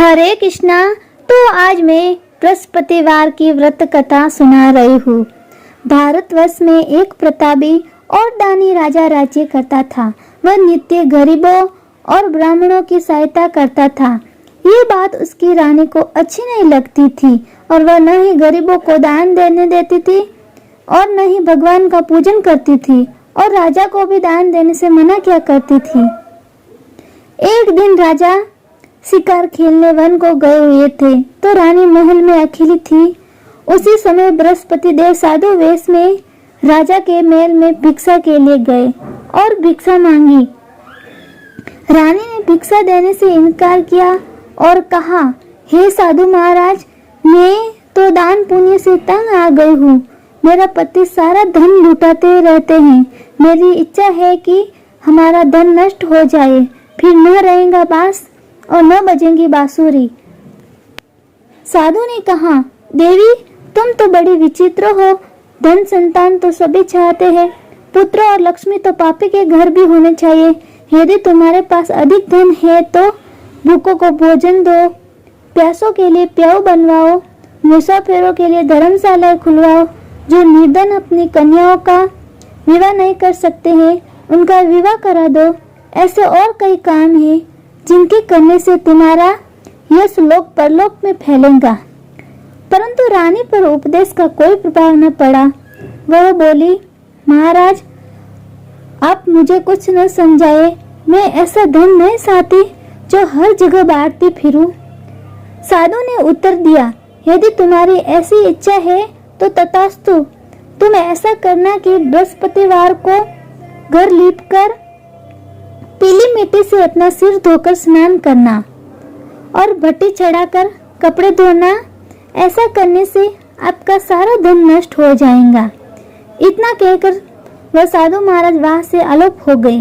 हरे कृष्णा। तो आज मैं बृहस्पतिवार की व्रत कथा सुना रही हूँ। भारतवर्ष में एक प्रतापी और दानी राजा राज्य करता था। वह नित्य गरीबों और ब्राह्मणों की सहायता करता था। ये बात उसकी रानी को अच्छी नहीं लगती थी और वह न ही गरीबों को दान देने देती थी और न ही भगवान का पूजन करती थी और राजा को भी दान देने से मना किया करती थी। एक दिन राजा शिकार खेलने वन को गए हुए थे तो रानी महल में अकेली थी। उसी समय बृहस्पति देव साधु वेश में राजा के महल में भिक्षा के लिए गए और भिक्षा मांगी। रानी ने भिक्षा देने से इनकार किया और कहा, हे साधु महाराज, मैं तो दान पुण्य से तंग आ गई हूँ। मेरा पति सारा धन लुटाते रहते हैं। मेरी इच्छा है कि हमारा धन नष्ट हो जाए, फिर न रहेगा बांस और न बजेंगी बांसुरी। साधु ने कहा, देवी, तुम तो बड़ी विचित्र हो। धन संतान तो सभी चाहते हैं, पुत्र और लक्ष्मी तो पापी के घर भी होने चाहिए। यदि तुम्हारे पास अधिक धन है तो भूखों को भोजन दो, प्यासों के लिए प्याऊ बनवाओ, मुसाफिरों के लिए धर्मशालाएं खुलवाओ। जो निर्धन अपनी कन्याओं का विवाह नहीं कर सकते हैं, उनका विवाह करा दो। ऐसे और कई काम हैं जिनके करने से तुम्हारा यश लोक परलोक में फैलेगा। परंतु रानी पर उपदेश का कोई प्रभाव न पड़ा। वह बोली, महाराज, आप मुझे कुछ न समझाए। मैं ऐसा धन नहीं चाहती जो हर जगह बांटती फिरूं। साधु ने उत्तर दिया, यदि तुम्हारी ऐसी इच्छा है तो तथास्तु। तुम ऐसा करना कि बृहस्पतिवार को घर लीपकर पीली मिट्टी से अपना सिर धोकर स्नान करना और भट्टी चढ़ाकर कपड़े धोना। ऐसा करने से आपका सारा धन नष्ट हो जाएगा। इतना कहकर वह साधु महाराज वहां से अलोप हो गए।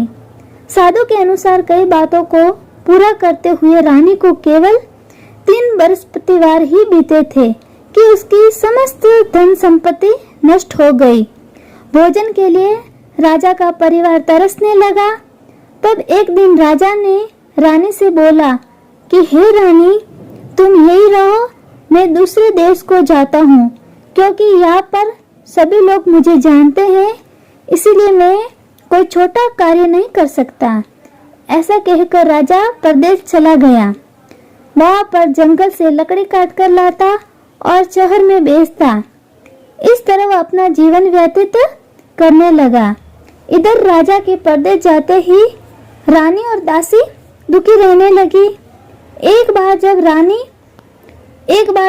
साधु के अनुसार कई बातों को पूरा करते हुए रानी को केवल 3 बृहस्पतिवार ही बीते थे कि उसकी समस्त धन संपत्ति नष्ट हो गई। भोजन के लिए राजा का परिवार तरसने लगा। तब एक दिन राजा ने रानी से बोला कि हे रानी, तुम यही रहो, मैं दूसरे देश को जाता हूँ, क्योंकि यहाँ पर सभी लोग मुझे जानते हैं, इसीलिए मैं कोई छोटा कार्य नहीं कर सकता। ऐसा कहकर राजा परदेश चला गया। वहाँ पर जंगल से लकड़ी काट कर लाता और शहर में बेचता। इस तरह वह अपना जीवन व्यतीत करने लगा। इधर राजा के परदेश जाते ही रानी और दासी दुखी रहने लगी। एक बार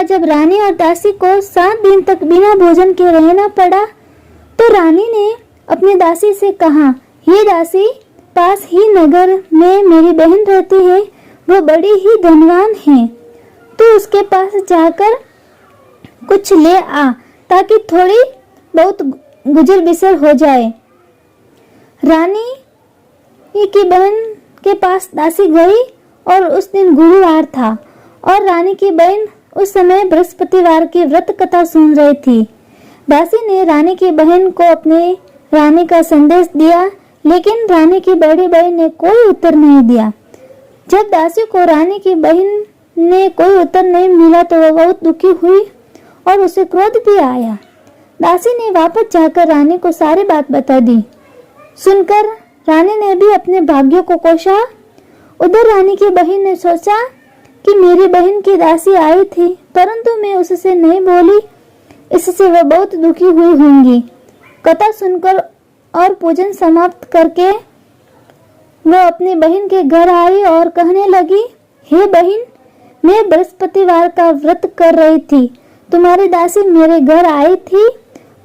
जब रानी और दासी को 7 दिन तक बिना भोजन के रहना पड़ा तो रानी ने अपनी दासी से कहा, ये दासी, पास ही नगर में मेरी बहन रहती है, वो बड़ी ही धनवान है। तू उसके पास जाकर कुछ ले आ ताकि थोड़ी बहुत गुजर बिसर हो जाए। रानी की बहन के पास दासी गई और उस दिन गुरुवार था और रानी की बहन उस समय बृहस्पतिवार की व्रत कथा सुन रही थी। दासी ने रानी की बहन को अपने रानी का संदेश दिया, लेकिन रानी की बड़ी बहन ने कोई उत्तर नहीं दिया। जब दासी को रानी की बहन ने कोई उत्तर नहीं मिला तो वह बहुत दुखी हुई और उसे क्रोध भी आया। दासी ने वापस जाकर रानी को सारी बात बता दी। सुनकर रानी ने भी अपने भाग्यों को कोसा। उधर रानी की बहन ने सोचा कि मेरी बहन की दासी आई थी, परंतु मैं उससे नहीं बोली, इससे वह बहुत दुखी हुई होंगी। कथा सुनकर और पूजन समाप्त करके वह अपनी बहन के घर आई और कहने लगी, हे बहन, मैं बृहस्पतिवार का व्रत कर रही थी। तुम्हारी दासी मेरे घर आई थी,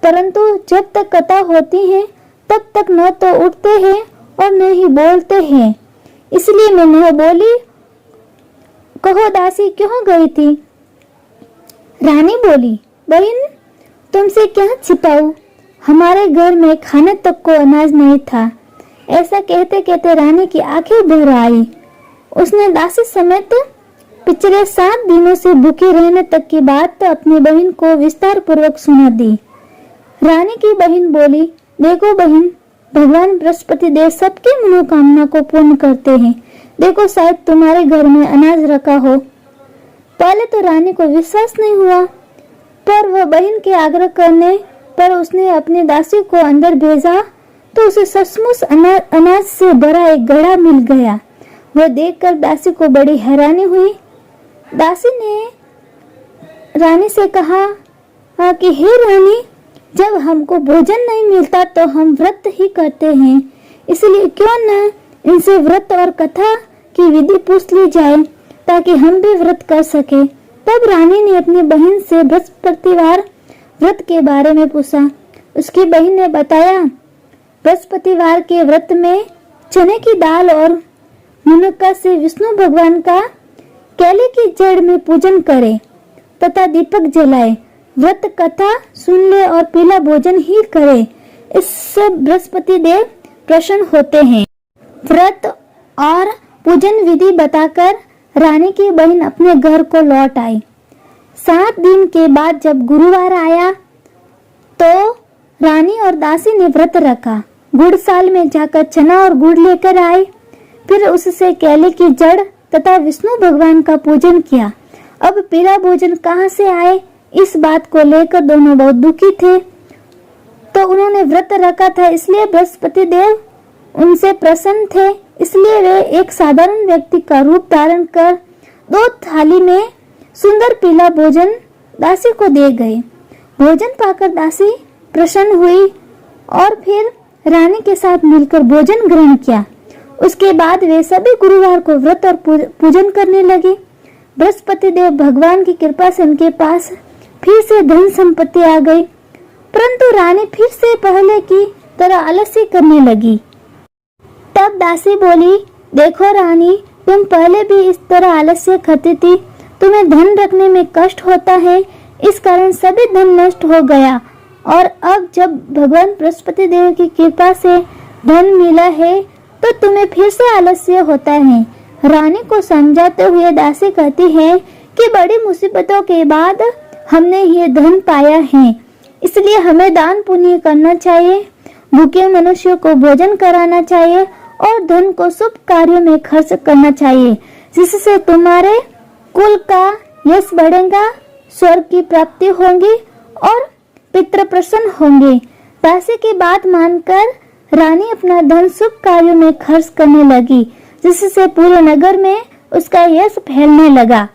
परंतु जब तक कथा होती है तब तक न तो उठते हैं और न ही बोलते हैं, इसलिए मैं नहीं बोली। कहो दासी क्यों गई थी? रानी बोली, बहन, तुमसे क्या छिपाऊं, हमारे घर में खाने तक को अनाज नहीं था। ऐसा कहते कहते रानी की आंखें भर आई। उसने दासी समेत पिछले 7 दिनों से भूखे रहने तक की बात अपनी बहन को विस्तार पूर्वक सुना दी। रानी की बहन बोली, देखो बहन, भगवान बृहस्पति देव सबकी मनोकामना को पूर्ण करते हैं। देखो, शायद तुम्हारे घर में अनाज रखा हो। पहले तो रानी को विश्वास नहीं हुआ, पर वह बहन के आग्रह करने पर उसने अपनी दासी को अंदर भेजा तो उसे सचमुच अनाज से भरा एक घड़ा मिल गया। वह देखकर दासी को बड़ी हैरानी हुई। दासी ने रानी से कहा कि हे रानी, जब हमको भोजन नहीं मिलता तो हम व्रत ही करते हैं, इसलिए क्यों न इनसे व्रत और कथा की विधि पूछ ली जाए ताकि हम भी व्रत कर सके। तब रानी ने अपनी बहन से बृहस्पतिवार व्रत के बारे में पूछा। उसकी बहन ने बताया, बृहस्पतिवार के व्रत में चने की दाल और मुनक्का से विष्णु भगवान का केले की जड़ में पूजन करें तथा दीपक जलाए, व्रत कथा सुन ले और पीला भोजन ही करे। इससे बृहस्पति देव प्रसन्न होते हैं। व्रत और पूजन विधि बताकर रानी की बहन अपने घर को लौट आई। 7 दिन के बाद जब गुरुवार आया तो रानी और दासी ने व्रत रखा। गुड़साल में जाकर चना और गुड़ लेकर आए, फिर उससे केले की जड़ तथा विष्णु भगवान का पूजन किया। अब पीला भोजन कहाँ से आए, इस बात को लेकर दोनों बहुत दुखी थे। तो उन्होंने व्रत रखा था, इसलिए बृहस्पति देव उनसे प्रसन्न थे, इसलिए वे एक साधारण व्यक्ति का रूप धारण कर 2 थाली में सुंदर पीला भोजन दासी को दे गए। भोजन पाकर दासी प्रसन्न हुई और फिर रानी के साथ मिलकर भोजन ग्रहण किया। उसके बाद वे सभी गुरुवार को व्रत और पूजन करने लगे। बृहस्पति देव भगवान की कृपा से उनके पास फिर से धन संपत्ति आ गई, परंतु रानी फिर से पहले की तरह आलस्य करने लगी। तब दासी बोली, देखो रानी, तुम पहले भी इस तरह आलस्य करती थी, तुम्हें धन रखने में कष्ट होता है, इस कारण सभी धन नष्ट हो गया, और अब जब भगवान बृहस्पति देव की कृपा से धन मिला है तो तुम्हें फिर से आलस्य होता है। रानी को समझाते हुए दासी कहती है कि बड़ी मुसीबतों के बाद हमने ये धन पाया है, इसलिए हमें दान पुण्य करना चाहिए, भूखे मनुष्यों को भोजन कराना चाहिए और धन को शुभ कार्यों में खर्च करना चाहिए, जिससे तुम्हारे कुल का यश बढ़ेगा, स्वर्ग की प्राप्ति होगी और पितृ प्रसन्न होंगे। दासी की बात मानकर रानी अपना धन शुभ कार्यों में खर्च करने लगी, जिससे पूरे नगर में उसका यश फैलने लगा।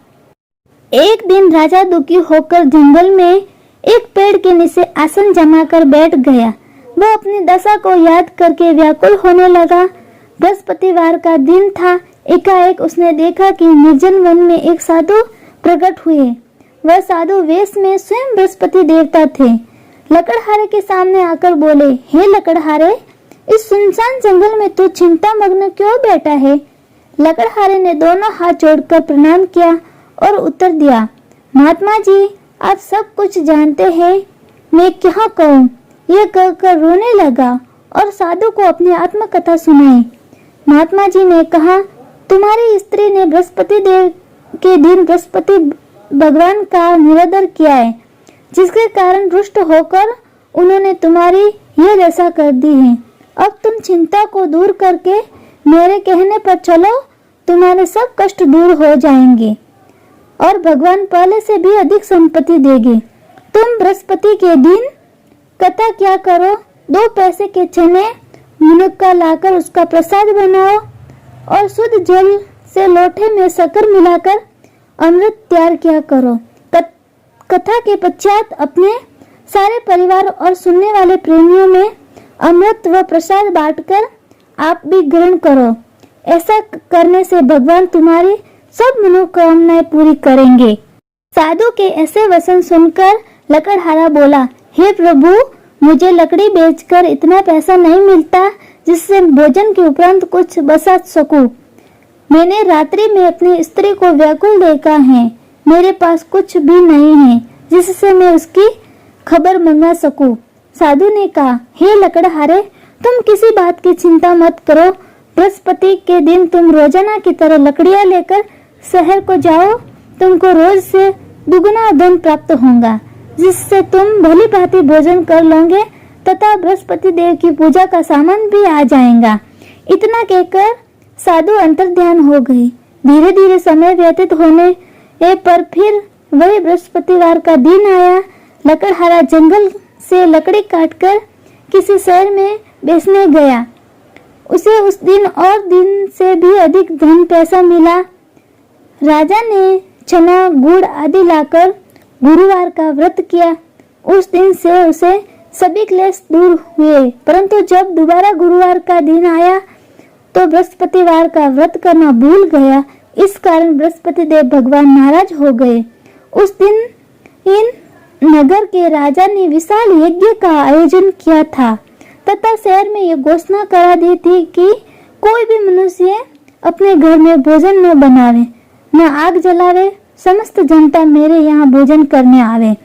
एक दिन राजा दुखी होकर जंगल में एक पेड़ के नीचे आसन जमाकर बैठ गया। वह अपनी दशा को याद करके व्याकुल होने लगा। बृहस्पतिवार का दिन था। एकाएक उसने देखा कि निर्जन वन में एक साधु प्रकट हुए। वह साधु वेश में स्वयं बृहस्पति देवता थे। लकड़हारे के सामने आकर बोले, हे लकड़हारे, इस सुनसान जंगल में तू चिंता मग्न क्यों बैठा है? लकड़हारे ने दोनों हाथ जोड़कर प्रणाम किया और उत्तर दिया, महात्मा जी, आप सब कुछ जानते हैं, मैं क्या कहूँ? यह कहकर रोने लगा और साधु को अपनी आत्मकथा सुनाई। महात्मा जी ने कहा, तुम्हारी स्त्री ने बृहस्पति देव के दिन बृहस्पति भगवान का निरादर किया है, जिसके कारण रुष्ट होकर उन्होंने तुम्हारी यह दशा कर दी है। अब तुम चिंता को दूर करके मेरे कहने पर चलो, तुम्हारे सब कष्ट दूर हो जाएंगे और भगवान पहले से भी अधिक संपत्ति देंगे। तुम बृहस्पति के दिन कथा क्या करो, 2 पैसे के चने मुनक्का लाकर उसका प्रसाद बनाओ और शुद्ध जल से लोटे में शक्कर मिलाकर अमृत तैयार किया करो। कथा के पश्चात अपने सारे परिवार और सुनने वाले प्रेमियों में अमृत व प्रसाद बांटकर आप भी ग्रहण करो। ऐसा करने से भगवान तुम्हारी सब मनोकामनाएं पूरी करेंगे। साधु के ऐसे वचन सुनकर लकड़हारा बोला, हे प्रभु, मुझे लकड़ी बेचकर इतना पैसा नहीं मिलता जिससे भोजन के उपरांत कुछ बचा सकूं। मैंने रात्रि में अपनी स्त्री को व्याकुल देखा है, मेरे पास कुछ भी नहीं है जिससे मैं उसकी खबर मंगा सकूं। साधु ने कहा, हे लकड़हारे, तुम किसी बात की चिंता मत करो। बृहस्पति के दिन तुम रोजाना की तरह लकड़ियां लेकर शहर को जाओ, तुमको रोज से दुगुना धन प्राप्त होगा, जिससे तुम भली भांति भोजन कर लोगे तथा बृहस्पति देव की पूजा का सामान भी आ जाएगा। इतना कहकर साधु अंतर्ध्यान हो गई। धीरे धीरे समय व्यतीत होने पर फिर वही बृहस्पतिवार का दिन आया। लकड़हारा जंगल से लकड़ी काटकर किसी शहर में बेचने गया। उसे उस दिन और दिन से भी अधिक धन पैसा मिला। राजा ने चना गुड़ आदि लाकर गुरुवार का व्रत किया। उस दिन से उसे सभी क्लेश दूर हुए। परंतु जब दोबारा गुरुवार का दिन आया तो बृहस्पतिवार का व्रत करना भूल गया। इस कारण बृहस्पति देव भगवान नाराज हो गए। उस दिन इन नगर के राजा ने विशाल यज्ञ का आयोजन किया था तथा शहर में यह घोषणा करा दी थी कि कोई भी मनुष्य अपने घर में भोजन न बनावे, न आग जलावे। समस्त जनता मेरे यहाँ भोजन करने आवे।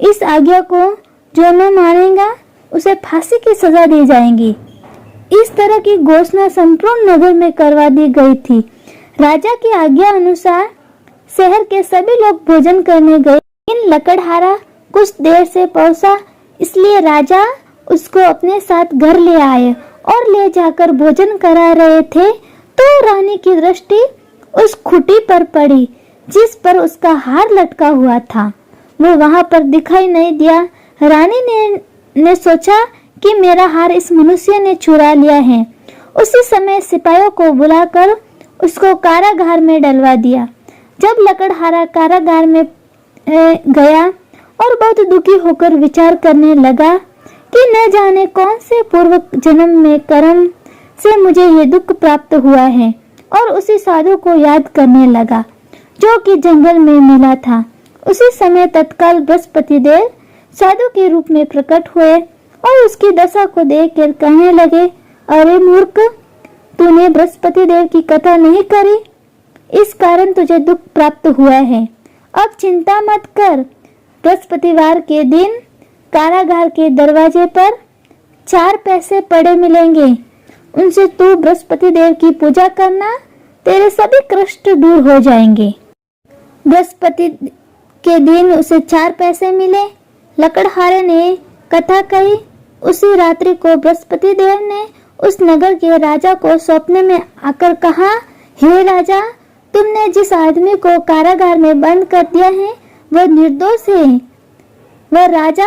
इस आज्ञा को जो न मानेगा उसे फांसी की सजा दी जाएगी। इस तरह की घोषणा संपूर्ण नगर में करवा दी गई थी। राजा की आज्ञा अनुसार शहर के सभी लोग भोजन करने गए। इन लकड़हारा कुछ देर से पहुंचा, इसलिए राजा उसको अपने साथ घर ले आए और ले जाकर भोजन करा रहे थे तो रानी की दृष्टि उस खूंटी पर पड़ी जिस पर उसका हार लटका हुआ था। वो वहां पर दिखाई नहीं दिया। रानी ने सोचा कि मेरा हार इस मनुष्य ने चुरा लिया है। उसी समय सिपाहियों को बुलाकर उसको कारागार में डलवा दिया। जब लकड़हारा कारागार में गया और बहुत दुखी होकर विचार करने लगा कि न जाने कौन से पूर्व जन्म में कर्म से मुझे ये दुख प्राप्त हुआ है, और उसी साधु को याद करने लगा जो कि जंगल में मिला था। उसी समय तत्काल बृहस्पति देव साधु के रूप में प्रकट हुए और उसकी दशा को देखकर कहने लगे, अरे मूर्ख, तूने बृहस्पति देव की कथा नहीं करी, इस कारण तुझे दुख प्राप्त हुआ है। अब चिंता मत कर। बृहस्पतिवार के दिन कारागार के दरवाजे पर 4 पैसे पड़े मिलेंगे। उनसे तू बृहस्पति देव की पूजा करना, तेरे सभी कष्ट दूर हो जाएंगे। बृहस्पति के दिन उसे 4 पैसे मिले। लकड़हारे ने कथा कही। उसी रात्रि को बृहस्पति देव ने उस नगर के राजा को सपने में आकर कहा, हे राजा, तुमने जिस आदमी को कारागार में बंद कर दिया है वह निर्दोष है, वह राजा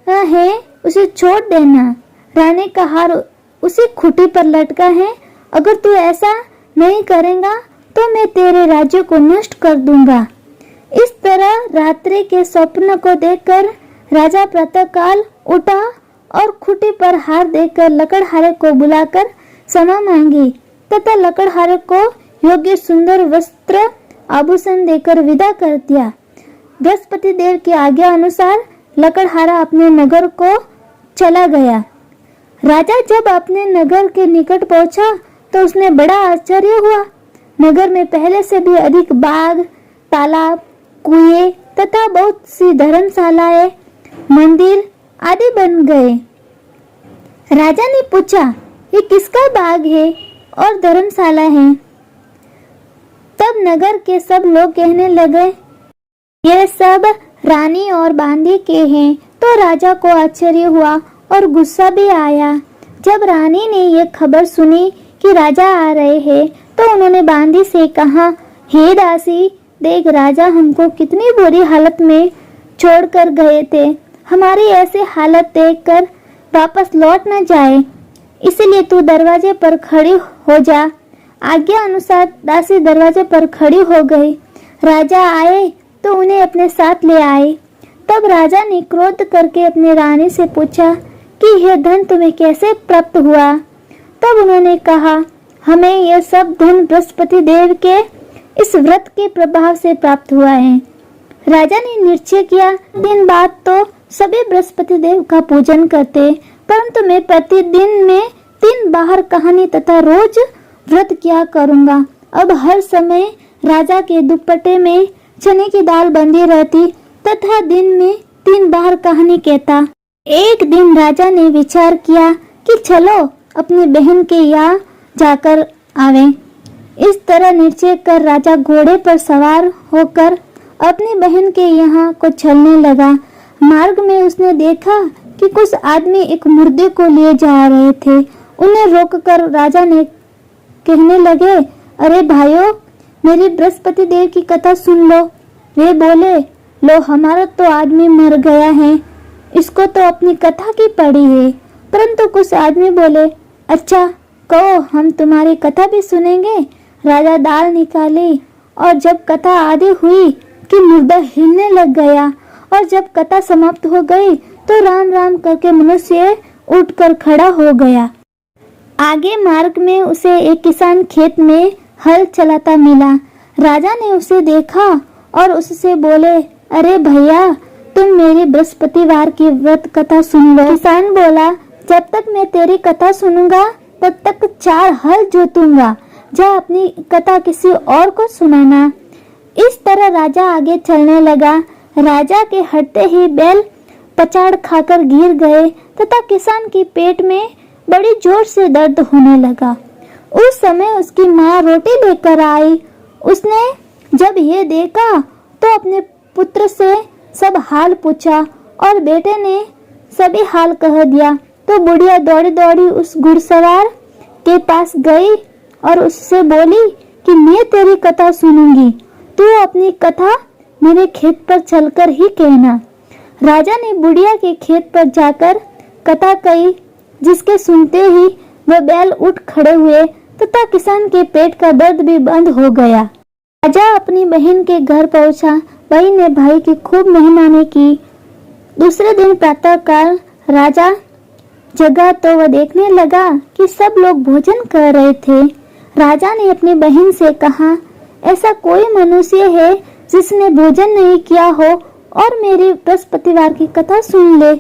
है, उसे छोड़ देना। रानी का हार उसी खूंटी पर लटका है। अगर तू ऐसा नहीं करेगा तो मैं तेरे राज्य को नष्ट कर दूंगा। इस तरह रात्रि के स्वप्न को देखकर राजा प्रातःकाल उठा और खूंटी पर हार देकर लकड़हारे को बुलाकर क्षमा मांगी तथा लकड़हारे को योग्य सुंदर वस्त्र आभूषण देकर विदा कर दिया। बृहस्पति देव की आज्ञा अनुसार लकड़हारा अपने नगर को चला गया। राजा जब अपने नगर के निकट पहुंचा तो उसने बड़ा आश्चर्य हुआ। नगर में पहले से भी अधिक बाग, तालाब, कुएं तथा बहुत सी धर्मशालाएं, मंदिर आदि बन गए। राजा ने पूछा, ये किसका बाग है और धर्मशाला है? तब नगर के सब लोग कहने लगे, ये सब रानी और बांदी के हैं। तो राजा को आश्चर्य हुआ और गुस्सा भी आया। जब रानी ने ये खबर सुनी कि राजा आ रहे हैं तो उन्होंने बांदी से कहा, हे दासी, देख राजा हमको कितनी बुरी हालत में छोड़कर गए थे। हमारी ऐसी हालत देखकर वापस लौट न जाए, इसलिए तू दरवाजे पर खड़ी हो जा। आज्ञा अनुसार दासी दरवाजे पर खड़ी हो गई। राजा आए तो उन्हें अपने साथ ले आए। तब राजा ने क्रोध करके अपनी रानी से पूछा कि यह धन तुम्हें कैसे प्राप्त हुआ? तब उन्होंने कहा, हमें यह सब धन बृहस्पति देव के इस व्रत के प्रभाव से प्राप्त हुआ है। राजा ने निश्चय किया, दिन बाद तो सभी बृहस्पति देव का पूजन करते, परंतु मैं प्रतिदिन में 3 बाहर कहानी तथा रोज व्रत किया करूंगा। अब हर समय राजा के दुपट्टे में चने की दाल बंधी रहती तथा दिन में 3 बार कहानी कहता। एक दिन राजा ने विचार किया कि चलो अपनी बहन के यहाँ जाकर आवे। इस तरह निश्चय कर राजा घोड़े पर सवार होकर अपनी बहन के यहाँ को चलने लगा। मार्ग में उसने देखा कि कुछ आदमी एक मुर्दे को लिए जा रहे थे। उन्हें रोककर राजा ने कहने लगे, अरे भाइयों, मेरी बृहस्पति देव की कथा सुन लो। वे बोले, लो हमारा तो आदमी मर गया है, इसको तो अपनी कथा की पड़ी है। परंतु कुछ आदमी बोले, अच्छा कहो, हम तुम्हारी कथा भी सुनेंगे। राजा दाल निकाली और जब कथा आधी हुई कि मुर्दा हिलने लग गया, और जब कथा समाप्त हो गई तो राम राम करके मनुष्य उठकर खड़ा हो गया। आगे मार्ग में उसे एक किसान खेत में हल चलाता मिला। राजा ने उसे देखा और उससे बोले, अरे भैया, तुम मेरी बृहस्पतिवार की व्रत कथा सुन लो। किसान बोला, जब तक मैं तेरी कथा सुनूंगा तब तक 4 हल जोतूंगा, जा अपनी कथा किसी और को सुनाना। इस तरह राजा आगे चलने लगा। राजा के हटते ही बैल पछाड़ खाकर गिर गए तथा किसान के पेट में बड़ी जोर से दर्द होने लगा। उस समय उसकी माँ रोटी लेकर आई। उसने जब ये देखा तो अपने पुत्र से सब हाल पूछा और बेटे ने सभी हाल कह दिया। तो बुढ़िया दौड़ी दौड़ी उस घुड़सवार के पास गई और उससे बोली कि मैं तेरी कथा सुनूंगी, तू अपनी कथा मेरे खेत पर चलकर ही कहना। राजा ने बुढ़िया के खेत पर जाकर कथा कही, जिसके सुनते ही वह बैल उठ खड़े हुए तथा किसान के पेट का दर्द भी बंद हो गया। राजा अपनी बहन के घर पहुंचा। बहन ने भाई की खूब मेहमानी की। दूसरे दिन प्रातःकाल राजा जगा तो वह देखने लगा कि सब लोग भोजन कर रहे थे। राजा ने अपनी बहन से कहा, ऐसा कोई मनुष्य है जिसने भोजन नहीं किया हो और मेरी बृहस्पतिवार की कथा सुन ले।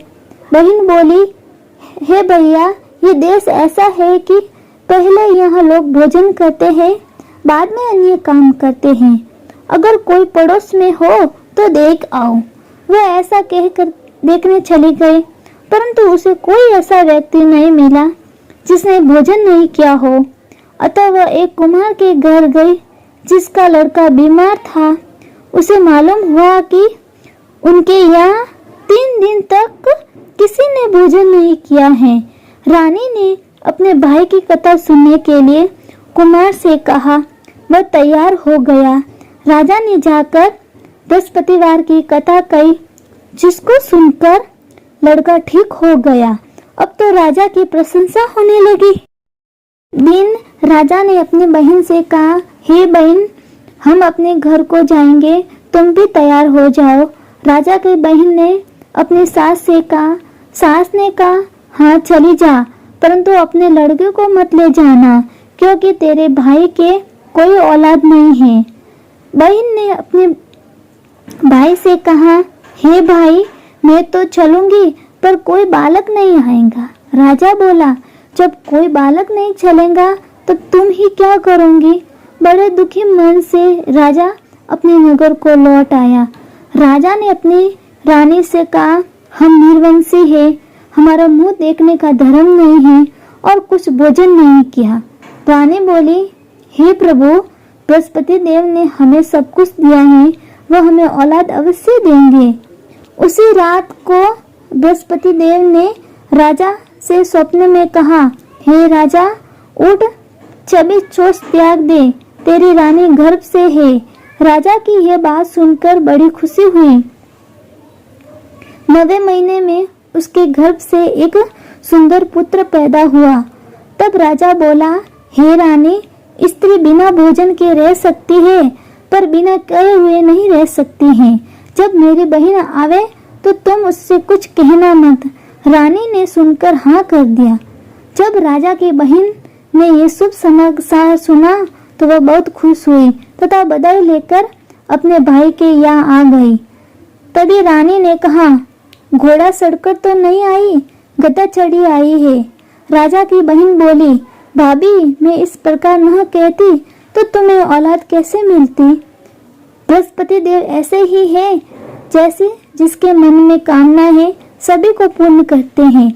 बहन बोली, हे भैया, ये देश ऐसा है कि पहले यहाँ लोग भोजन करते हैं, बाद में अन्य काम करते हैं। अगर कोई पड़ोस में हो तो देख आओ। वह ऐसा कहकर देखने चली गई, परंतु उसे कोई ऐसा व्यक्ति नहीं मिला जिसने भोजन नहीं किया हो। अतः वह एक कुम्हार के घर गई जिसका लड़का बीमार था। उसे मालूम हुआ कि उनके यहाँ 3 दिन तक किसी ने भोजन नहीं किया है। रानी ने अपने भाई की कथा सुनने के लिए कुमार से कहा। वह तैयार हो गया। राजा ने जाकर बृहस्पतिवार की कथा कही, जिसको सुनकर लड़का ठीक हो गया। अब तो राजा की प्रशंसा होने लगी। दिन राजा ने अपनी बहन से कहा, हे बहन, हम अपने घर को जाएंगे, तुम भी तैयार हो जाओ। राजा की बहन ने अपनी सास से कहा। सास ने कहा, हाँ चली जा, परंतु अपने लड़के को मत ले जाना, क्योंकि तेरे भाई के कोई औलाद नहीं है। बहन ने अपने भाई से कहा, हे भाई, मैं तो चलूंगी, पर कोई बालक नहीं आएगा। राजा बोला, जब कोई बालक नहीं चलेगा तो तुम ही क्या करोगी। बड़े दुखी मन से राजा अपने नगर को लौट आया। राजा ने अपनी रानी से कहा, हम निर्वंशी है, हमारा मुंह देखने का धर्म नहीं है और कुछ भोजन नहीं किया। रानी बोली, हे प्रभु, बृहस्पति देव ने हमें सब कुछ दिया है, वह हमें औलाद अवश्य देंगे। उसी रात को बृहस्पति देव ने राजा से स्वप्न में कहा, हे राजा, उठ, 26 चोष त्याग दे, तेरी रानी गर्भ से है। राजा की यह बात सुनकर बड़ी खुशी हुई। 9वें महीने में उसके गर्भ से एक सुंदर पुत्र पैदा हुआ। तब राजा बोला, हे रानी, स्त्री बिना भोजन के रह सकती है, पर बिना कहे हुए नहीं रह सकती है। जब मेरी बहन आवे तो तुम उससे कुछ कहना मत। रानी ने सुनकर हाँ कर दिया। जब राजा की बहन ने ये शुभ समाचार सुना तो वह बहुत खुश हुई तथा बधाई लेकर अपने भाई के यहाँ आ गई। तभी रानी ने कहा, घोड़ा सड़कर तो नहीं आई, गधा चढ़ी आई है। राजा की बहन बोली, भाभी, मैं इस प्रकार न कहती तो तुम्हें औलाद कैसे मिलती। बृहस्पति देव ऐसे ही है, जैसे जिसके मन में कामना है सभी को पूर्ण करते हैं।